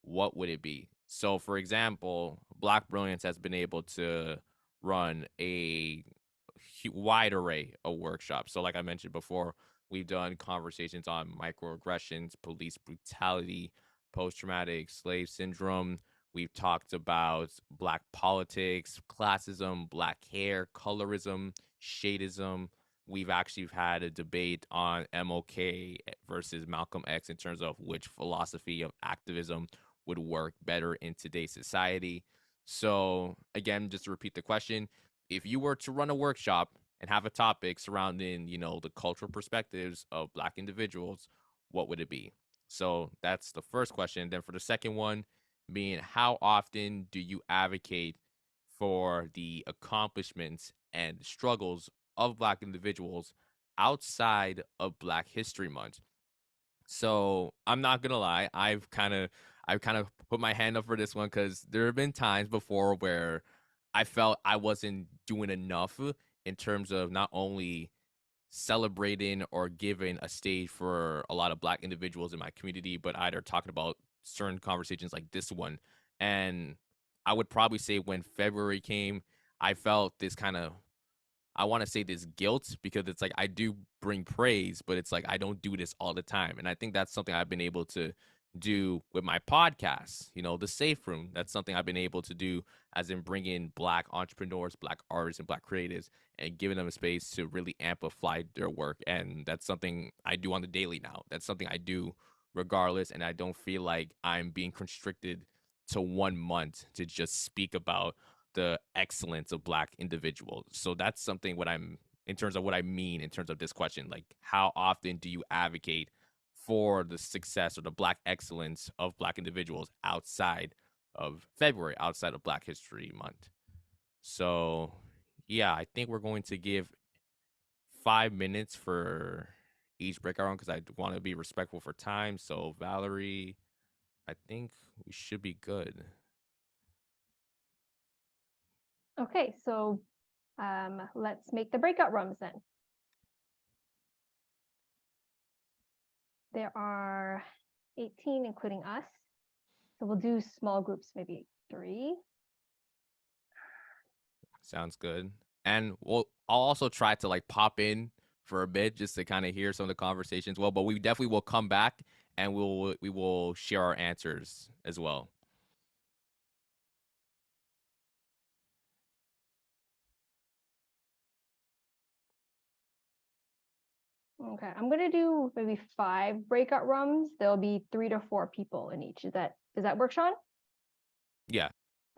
what would it be? So, for example, Black Brilliance has been able to run a wide array of workshops. So, like I mentioned before, we've done conversations on microaggressions, police brutality, post traumatic slave syndrome. We've talked about Black politics, classism, Black hair, colorism, shadeism. We've actually had a debate on MLK versus Malcolm X in terms of which philosophy of activism would work better in today's society. So, again, just to repeat the question, if you were to run a workshop and have a topic surrounding, the cultural perspectives of Black individuals, what would it be? So, that's the first question. Then, for the second one, being how often do you advocate for the accomplishments and struggles of Black individuals outside of Black History Month? So I'm not gonna lie, I've kind of put my hand up for this one because there have been times before where I felt I wasn't doing enough in terms of not only celebrating or giving a stage for a lot of Black individuals in my community, but either talking about certain conversations like this one. And I would probably say when February came, I felt this kind of, I want to say this guilt because it's like I do bring praise, but it's like I don't do this all the time. And I think that's something I've been able to do with my podcast, the Safe Room. That's something I've been able to do as in bringing Black entrepreneurs, Black artists, and Black creatives and giving them a space to really amplify their work. And that's something I do on the daily now. That's something I do regardless. And I don't feel like I'm being constricted to 1 month to just speak about the excellence of Black individuals. So that's something what I'm in terms of what I mean in terms of this question, like how often do you advocate for the success or the Black excellence of Black individuals outside of February, outside of Black History Month. So, yeah, I think we're going to give 5 minutes for each breakout room because I want to be respectful for time. So, Valerie, I think we should be good. Okay, so let's make the breakout rooms then. There are 18, including us. So we'll do small groups, maybe 3. Sounds good. And I'll also try to like pop in for a bit just to kind of hear some of the conversations. Well, but we definitely will come back and we will share our answers as well. Okay, I'm gonna do maybe 5 breakout rooms. There'll be 3 to 4 people in each. Does that work, Shon? Yeah.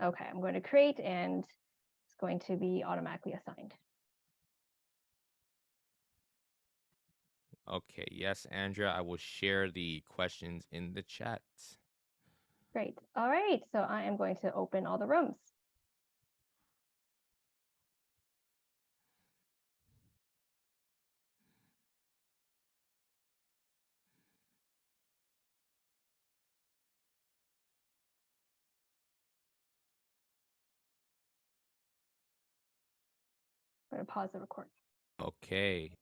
Okay, I'm going to create and it's going to be automatically assigned. Okay. Yes, Andrea, I will share the questions in the chat. Great. All right, so I am going to open all the rooms. I'm going to pause the recording. Okay.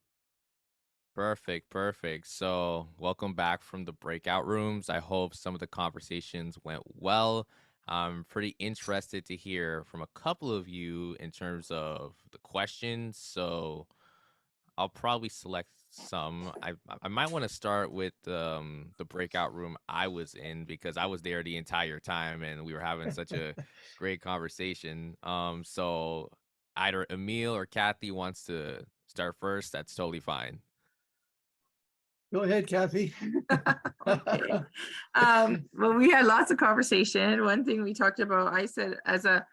Perfect. So, welcome back from the breakout rooms. I hope some of the conversations went well. I'm pretty interested to hear from a couple of you in terms of the questions. So, I'll probably select some. I might want to start with the breakout room I was in because I was there the entire time and we were having such a great conversation. So either Emil or Kathy wants to start first. That's totally fine. Go ahead, Kathy. Okay. Well, we had lots of conversation. One thing we talked about, I said as an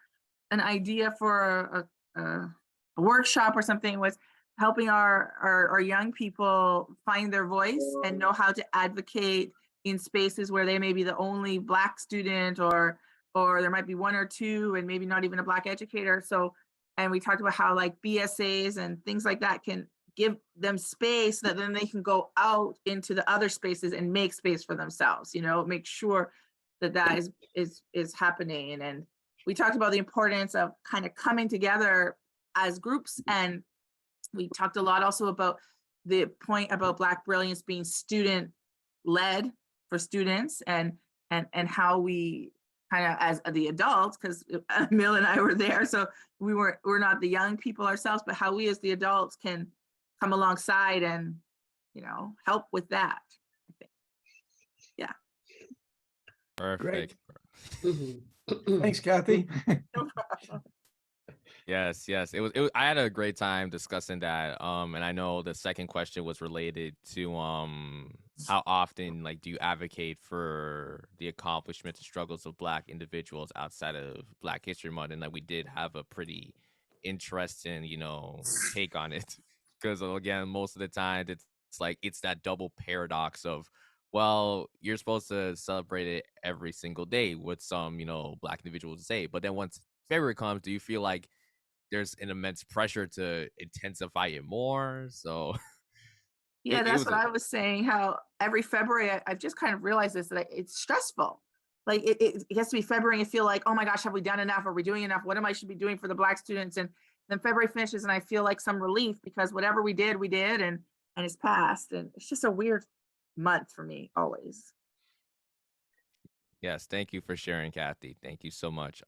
idea for a workshop or something was helping our young people find their voice and know how to advocate in spaces where they may be the only Black student or there might be 1 or 2 and maybe not even a Black educator. So, and we talked about how like BSAs and things like that can give them space that then they can go out into the other spaces and make space for themselves, make sure that is happening. And we talked about the importance of kind of coming together as groups. And we talked a lot also about the point about Black Brilliance being student-led for students and how we kind of as the adults, because Emil and I were there, so we're not the young people ourselves, but how we as the adults can come alongside and, help with that, I think. Yeah. Perfect. Thanks, Kathy. No problem. Yes. It was I had a great time discussing that. And I know the second question was related to how often do you advocate for the accomplishments and struggles of Black individuals outside of Black History Month, and we did have a pretty interesting, take on it. Because again, most of the time it's that double paradox of, well, you're supposed to celebrate it every single day, with some, Black individuals say. But then once February comes, do you feel like there's an immense pressure to intensify it more? So Yeah, that's what I was saying, how every February, I've just kind of realized this, that it's stressful. Like it has to be February and you feel like, oh my gosh, have we done enough? Are we doing enough? What am I should be doing for the Black students? And then February finishes and I feel like some relief because whatever we did and it's passed. And it's just a weird month for me always. Yes, thank you for sharing, Kathy. Thank you so much.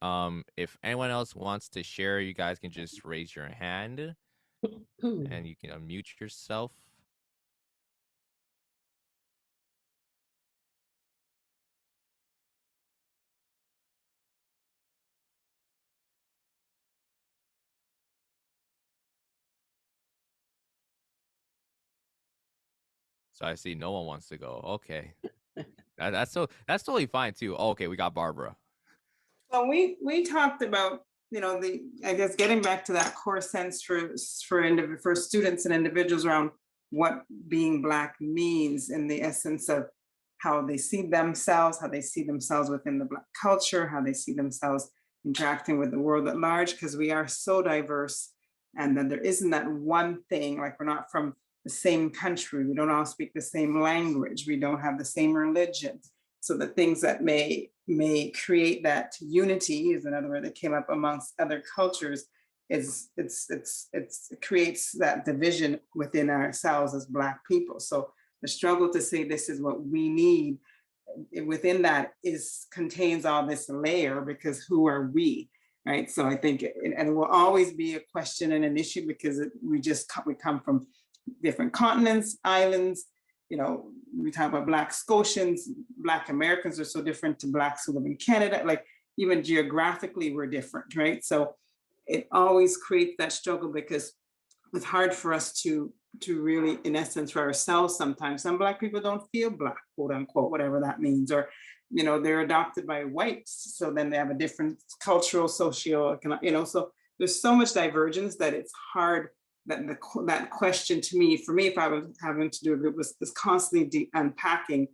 If anyone else wants to share, you guys can just raise your hand and you can unmute yourself. So I see no one wants to go. Okay. That's totally fine too. Oh, okay, we got Barbara. So we talked about, I guess getting back to that core sense for students and individuals around, what being Black means in the essence of how they see themselves within the Black culture, how they see themselves interacting with the world at large, because we are so diverse, and then there isn't that one thing, like we're not from the same country, we don't all speak the same language, we don't have the same religion. So the things that may create that unity is another word that came up amongst other cultures, is it creates that division within ourselves as Black people. So the struggle to say this is what we need, within that contains all this layer, because who are we, right? So I think, and it will always be a question and an issue, because we come from different continents, islands. You know, we talk about Black Scotians, Black Americans are so different to Blacks who live in Canada. Like even geographically, we're different, right? So it always creates that struggle, because it's hard for us to really, in essence, for ourselves sometimes. Some Black people don't feel Black, quote unquote, whatever that means, or, you know, they're adopted by whites, so then they have a different cultural, socio, you know, so there's so much divergence that it's hard, that question to me, for me, if I was having to do a group, was constantly unpacking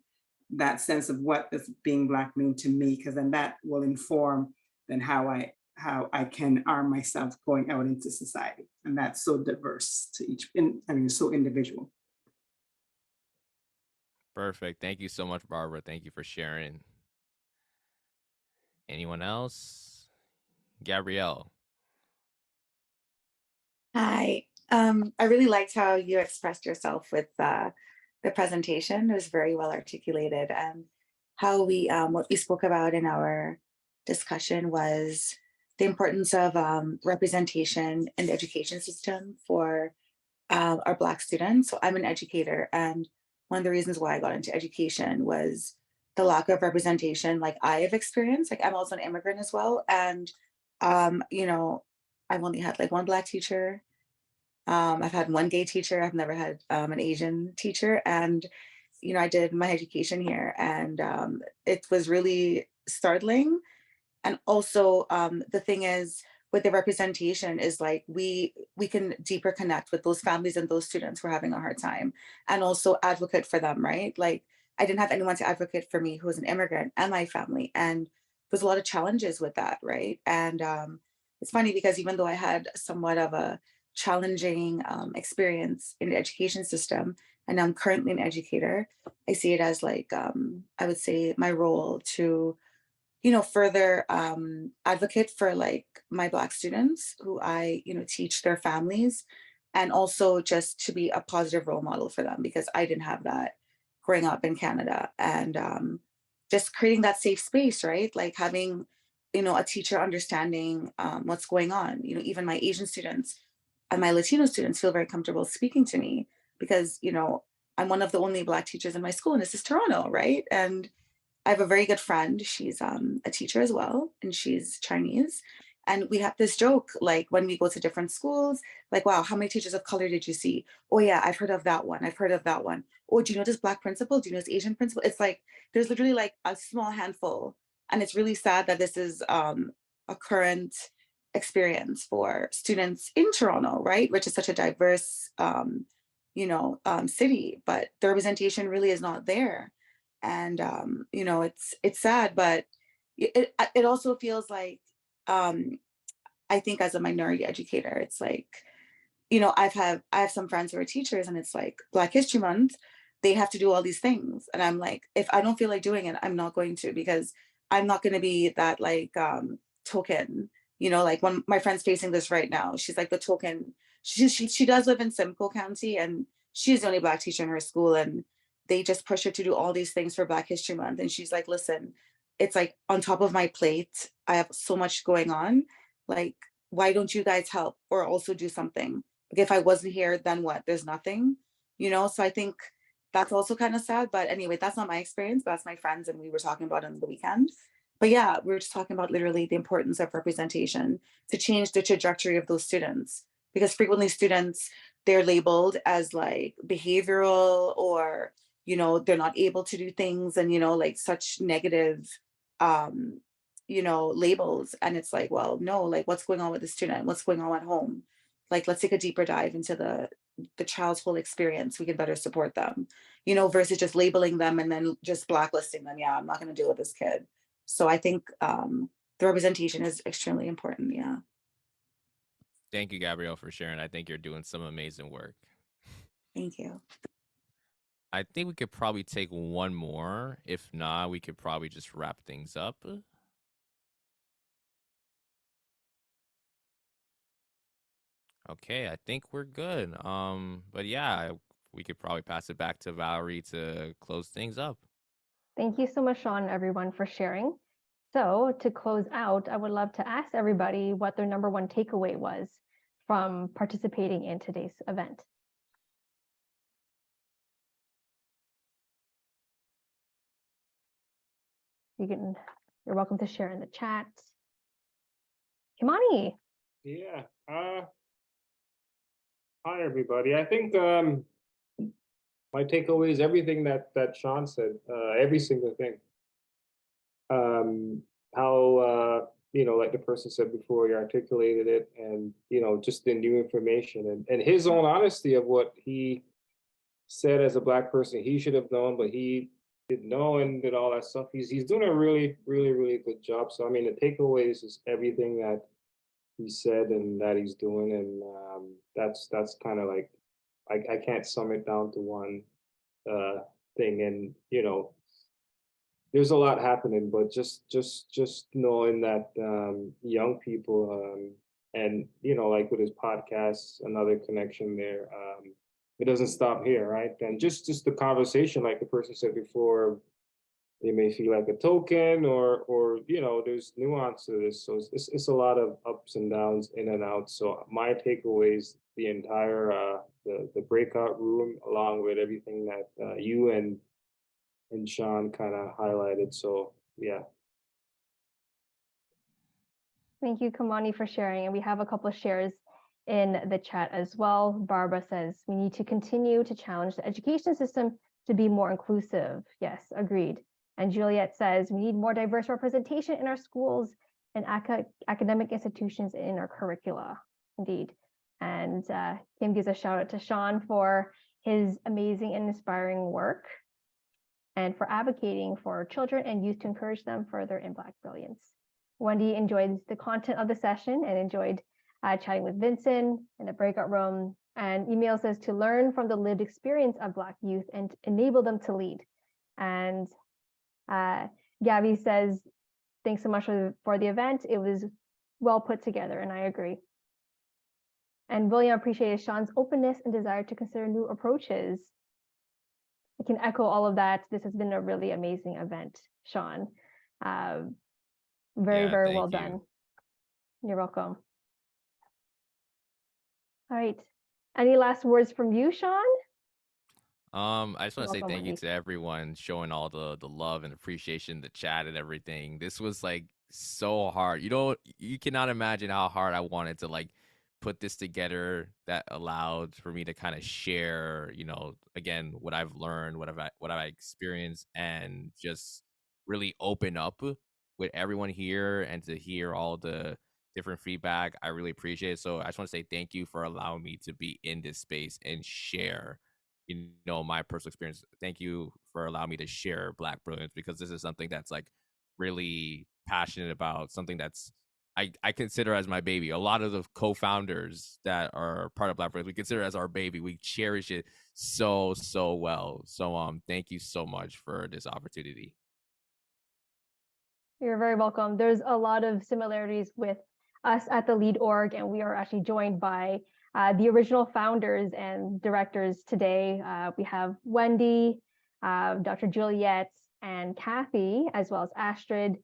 that sense of what does being Black mean to me, because then that will inform then how I can arm myself going out into society. And that's so diverse to so individual. Perfect. Thank you so much, Barbara. Thank you for sharing. Anyone else? Gabrielle. Hi. I really liked how you expressed yourself with the presentation. It was very well articulated, and how what we spoke about in our discussion was the importance of representation in the education system for our Black students. So I'm an educator, and one of the reasons why I got into education was the lack of representation like I have experienced. Like I'm also an immigrant as well, and you know, I've only had like one Black teacher. I've had one gay teacher. I've never had an Asian teacher. And, you know, I did my education here, and it was really startling. And also the thing is, with the representation is like, we can deeper connect with those families and those students who are having a hard time, and also advocate for them, right? Like I didn't have anyone to advocate for me who was an immigrant and my family. And there's a lot of challenges with that, right? And it's funny because even though I had somewhat of a challenging experience in the education system, and I'm currently an educator, I see it as like, I would say my role to, you know, further advocate for like my Black students who I, you know, teach their families, and also just to be a positive role model for them, because I didn't have that growing up in Canada. And just creating that safe space, right? Like having, you know, a teacher understanding what's going on. You know, even my Asian students and my Latino students feel very comfortable speaking to me, because, you know, I'm one of the only Black teachers in my school, and this is Toronto, right? And I have a very good friend. She's a teacher as well, and she's Chinese. And we have this joke, like when we go to different schools, like, wow, how many teachers of color did you see? Oh yeah, I've heard of that one. I've heard of that one. Oh, do you know this Black principal? Do you know this Asian principal? It's like, there's literally like a small handful. And it's really sad that this is a current experience for students in Toronto, right? Which is such a diverse, you know, city, but the representation really is not there. And you know, it's sad, but it also feels like, I think as a minority educator, it's like, you know, I have some friends who are teachers, and it's like Black History Month, they have to do all these things, and I'm like, if I don't feel like doing it, I'm not going to, because I'm not going to be that like token, you know, like when my friend's facing this right now, she's like the token. She does live in Simcoe County, and she's the only Black teacher in her school, and they just push her to do all these things for Black History Month, and she's like, listen, it's like on top of my plate, I have so much going on, like, why don't you guys help or also do something? Like if I wasn't here, then what? There's nothing, you know? So I think that's also kind of sad. But anyway, that's not my experience, but that's my friends, and we were talking about it on the weekend. But yeah, we were just talking about literally the importance of representation to change the trajectory of those students. Because frequently students, they're labeled as like behavioral, or, you know, they're not able to do things, and, you know, like such negative, you know, labels. And it's like, well, no, like what's going on with the student? What's going on at home? Like, let's take a deeper dive into the child's whole experience, we can better support them, you know, versus just labeling them and then just blacklisting them. Yeah, I'm not going to deal with this kid. So I think the representation is extremely important. Yeah. Thank you, Gabrielle, for sharing. I think you're doing some amazing work. Thank you. I think we could probably take one more. If not, we could probably just wrap things up. Okay, I think we're good. But yeah, we could probably pass it back to Valerie to close things up. Thank you so much, Shon, everyone, for sharing. So to close out, I would love to ask everybody what their number one takeaway was from participating in today's event. You're welcome to share in the chat. Kimani. Yeah. Hi, everybody. I think my takeaway is everything that Shon said, every single thing. How, you know, like the person said before, he articulated it, and, you know, just the new information and his own honesty of what he said as a Black person he should have known, but he didn't know and did all that stuff. He's doing a really, really, really good job. So, I mean, the takeaways is everything that he said and that he's doing, and that's kind of like I can't sum it down to one thing. And you know, there's a lot happening, but just knowing that young people and you know, like with his podcasts, another connection there. It doesn't stop here, right? And just the conversation, like the person said before, they may feel like a token or you know, there's nuance to this. So it's a lot of ups and downs, in and out. So my takeaways, the entire the breakout room, along with everything that you and Shon kind of highlighted. So yeah. Thank you, Kamani, for sharing. And we have a couple of shares in the chat as well. Barbara says, we need to continue to challenge the education system to be more inclusive. Yes, agreed. And Juliet says, we need more diverse representation in our schools and academic institutions in our curricula. Indeed. And Kim gives a shout out to Shon for his amazing and inspiring work and for advocating for children and youth to encourage them further in Black brilliance. Wendy enjoyed the content of the session and enjoyed chatting with Vincent in the breakout room. And email says to learn from the lived experience of Black youth and enable them to lead. And Gabby says, thanks so much for the event. It was well put together, and I agree. And William appreciated Shon's openness and desire to consider new approaches. I can echo all of that. This has been a really amazing event, Shon. Very well done. You're welcome. All right. Any last words from you, Shon? I just want to say thank you Wendy. to everyone showing all the love and appreciation, the chat and everything. This was like so hard. You cannot imagine how hard I wanted to like put this together that allowed for me to kind of share, you know, again, what I've learned, what I've experienced, and just really open up with everyone here and to hear all the different feedback. I really appreciate it. So I just want to say thank you for allowing me to be in this space and share, you know, my personal experience. Thank you for allowing me to share Black Brilliance, because this is something that's like really passionate about, something that's I consider as my baby. A lot of the co-founders that are part of Black Brilliance, we consider it as our baby. We cherish it so well. So thank you so much for this opportunity. You're very welcome. There's a lot of similarities with us at the L.E.A.D org, and we are actually joined by the original founders and directors today. We have Wendy, Dr. Juliet, and Kathy, as well as Astrid.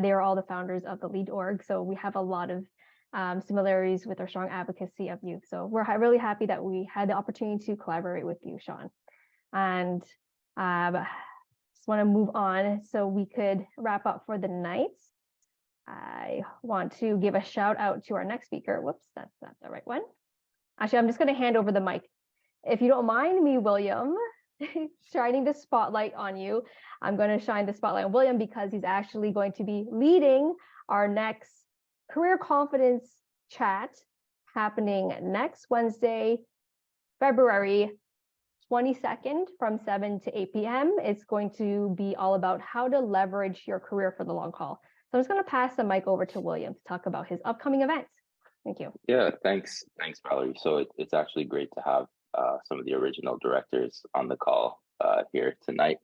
They are all the founders of the L.E.A.D org. So we have a lot of similarities with our strong advocacy of youth. So we're really happy that we had the opportunity to collaborate with you, Shon. And just want to move on so we could wrap up for the night. I want to give a shout out to our next speaker. Whoops, that's not the right one. Actually, I'm just going to hand over the mic. If you don't mind me, William, shining the spotlight on you, I'm going to shine the spotlight on William because he's actually going to be leading our next career confidence chat happening next Wednesday, February 22nd from 7 to 8 p.m. It's going to be all about how to leverage your career for the long haul. So I'm just going to pass the mic over to William to talk about his upcoming events. Thank you. Yeah, thanks, Valerie. So it's actually great to have some of the original directors on the call here tonight.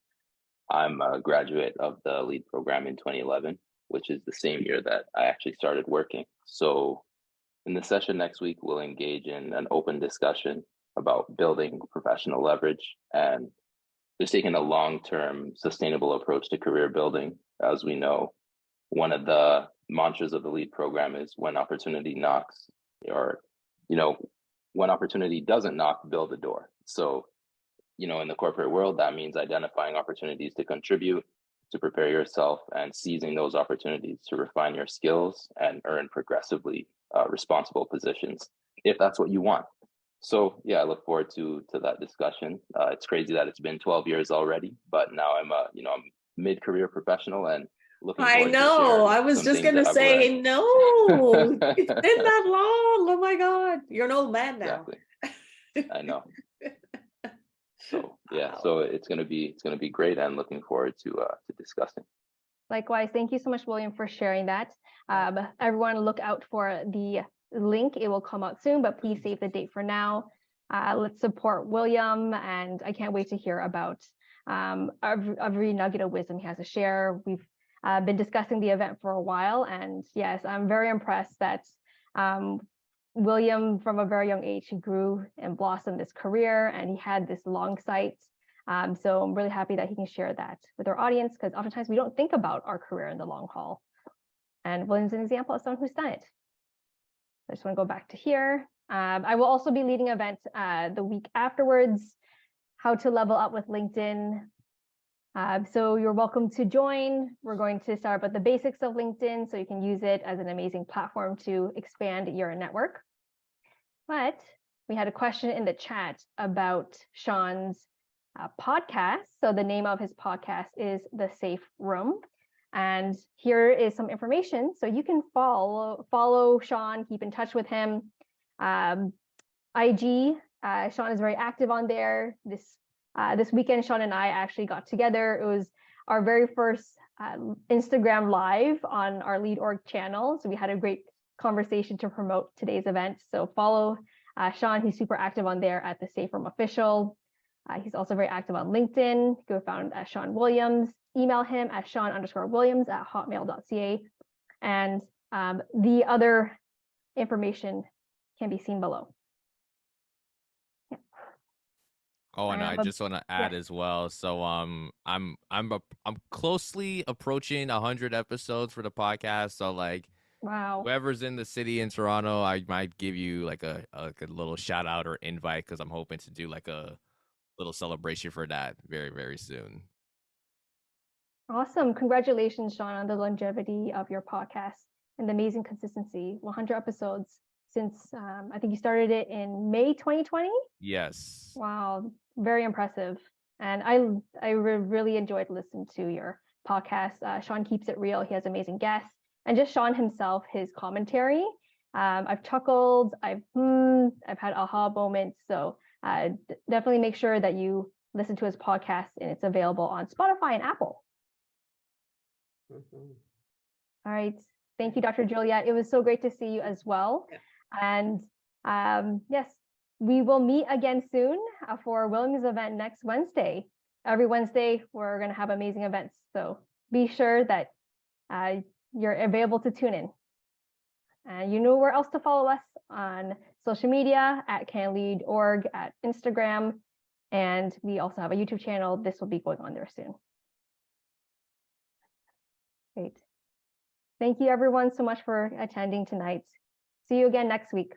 I'm a graduate of the L.E.A.D program in 2011, which is the same year that I actually started working. So in the session next week, we'll engage in an open discussion about building professional leverage and just taking a long-term sustainable approach to career building. As we know, one of the mantras of the L.E.A.D program is when opportunity knocks, or, when opportunity doesn't knock, build a door. So, in the corporate world, that means identifying opportunities to contribute, to prepare yourself, and seizing those opportunities to refine your skills and earn progressively responsible positions, if that's what you want. So yeah, I look forward to that discussion. It's crazy that it's been 12 years already, but now I'm I'm mid-career professional and looking I forward to know. share I was some just things gonna that I've say, learned. no, it's been that long. Oh my God, you're an old man now. Exactly. I know. So yeah, Wow. so it's gonna be great, and looking forward to discussing. Likewise, thank you so much, William, for sharing that. Everyone look out for the link. It will come out soon, but please save the date for now. Let's support William, and I can't wait to hear about every nugget of wisdom he has to share. We've been discussing the event for a while, and yes, I'm very impressed that William, from a very young age, he grew and blossomed his career, and he had this long sight. So I'm really happy that he can share that with our audience, because oftentimes we don't think about our career in the long haul. And William's an example of someone who's done it. I just want to go back to here. I will also be leading an event the week afterwards, how to level up with LinkedIn. So you're welcome to join. We're going to start with the basics of LinkedIn so you can use it as an amazing platform to expand your network. But we had a question in the chat about Shon's podcast. So the name of his podcast is The Safe Room. And here is some information. So you can follow Shon, keep in touch with him. IG, Shon is very active on there. This weekend, Shon and I actually got together. It was our very first Instagram live on our L.E.A.D org channel. So we had a great conversation to promote today's event. So follow Shon. He's super active on there at The Safe Room Official. He's also very active on LinkedIn. You can find as Shon Williams. Email him at Shon_Williams@hotmail.ca. And the other information can be seen below. Yeah. Oh, and I just want to add as well. So I'm closely approaching 100 episodes for the podcast. So like, wow, whoever's in the city in Toronto, I might give you like a little shout out or invite, because I'm hoping to do like a little celebration for that very, very soon. Awesome. Congratulations, Shon, on the longevity of your podcast and the amazing consistency. 100 episodes since I think you started it in May 2020. Yes. Wow, very impressive. And I really enjoyed listening to your podcast. Shon keeps it real. He has amazing guests, and just Shon himself, his commentary. I've chuckled. I've had aha moments. So definitely make sure that you listen to his podcast, and it's available on Spotify and Apple. Mhm. All right. Thank you, Dr. Juliet. It was so great to see you as well. Yeah. And yes, we will meet again soon for Williams' event next Wednesday. Every Wednesday, we're going to have amazing events. So be sure that you're available to tune in. And you know where else to follow us on social media at L.E.A.D.org, at Instagram. And we also have a YouTube channel. This will be going on there soon. Great. Thank you everyone so much for attending tonight. See you again next week.